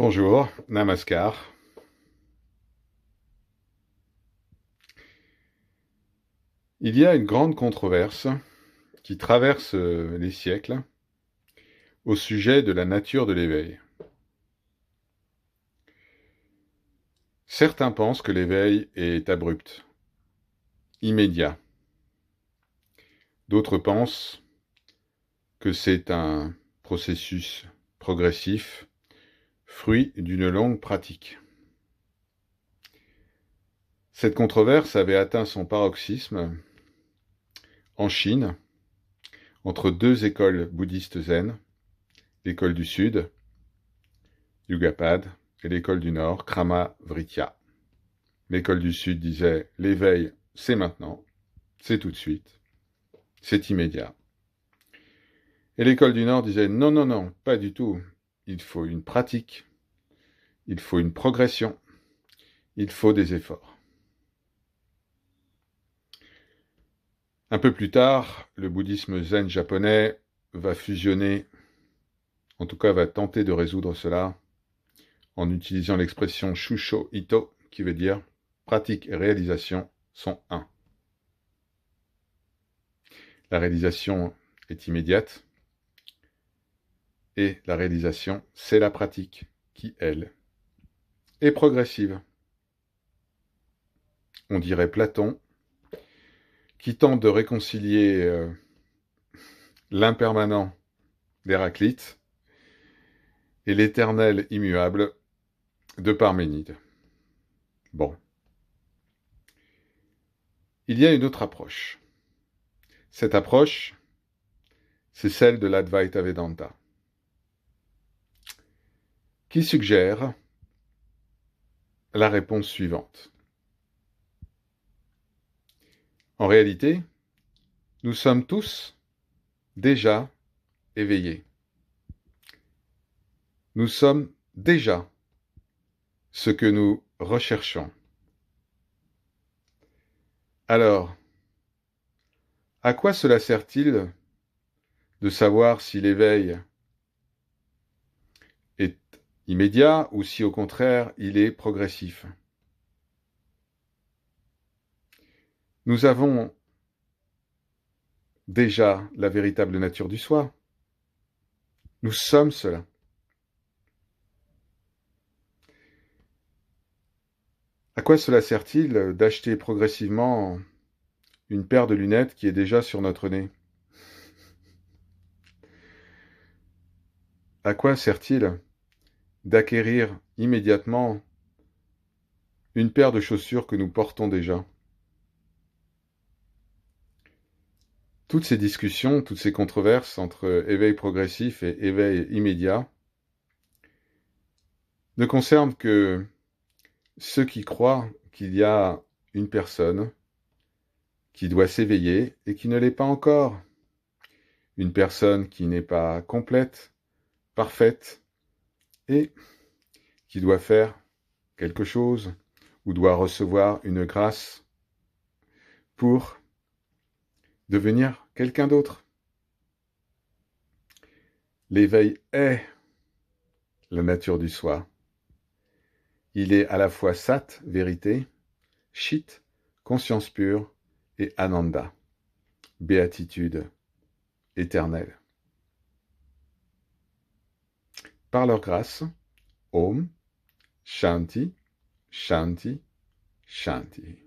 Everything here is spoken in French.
Bonjour, Namaskar. Il y a une grande controverse qui traverse les siècles au sujet de la nature de l'éveil. Certains pensent que l'éveil est abrupt, immédiat. D'autres pensent que c'est un processus progressif, fruit d'une longue pratique. Cette controverse avait atteint son paroxysme en Chine, entre deux écoles bouddhistes zen, l'école du Sud, Yugapad, et l'école du Nord, Krama Vritya. L'école du Sud disait « l'éveil, c'est maintenant, c'est tout de suite, c'est immédiat ». Et l'école du Nord disait « non, non, non, pas du tout, il faut une pratique, il faut une progression, il faut des efforts ». Un peu plus tard, le bouddhisme zen japonais va fusionner, en tout cas va tenter de résoudre cela, en utilisant l'expression Shusho Ito, qui veut dire pratique et réalisation sont un. La réalisation est immédiate et la réalisation, c'est la pratique qui, elle, est progressive. On dirait Platon, qui tente de réconcilier l'impermanent d'Héraclite et l'éternel immuable de Parménide. Bon. Il y a une autre approche. Cette approche, c'est celle de l'Advaita Vedanta, qui suggère la réponse suivante. En réalité, nous sommes tous déjà éveillés. Nous sommes déjà ce que nous recherchons. Alors, à quoi cela sert-il de savoir si l'éveil est immédiat ou si au contraire il est progressif? Nous avons déjà la véritable nature du soi. Nous sommes cela. À quoi cela sert-il d'acheter progressivement une paire de lunettes qui est déjà sur notre nez? À quoi sert-il d'acquérir immédiatement une paire de chaussures que nous portons déjà? Toutes ces discussions, toutes ces controverses entre éveil progressif et éveil immédiat ne concernent que ceux qui croient qu'il y a une personne qui doit s'éveiller et qui ne l'est pas encore. Une personne qui n'est pas complète, parfaite, et qui doit faire quelque chose ou doit recevoir une grâce pour devenir quelqu'un d'autre. L'éveil est la nature du soi. Il est à la fois sat, vérité, chit, conscience pure, et ananda, béatitude éternelle. Par leur grâce, Om, Shanti, Shanti, Shanti.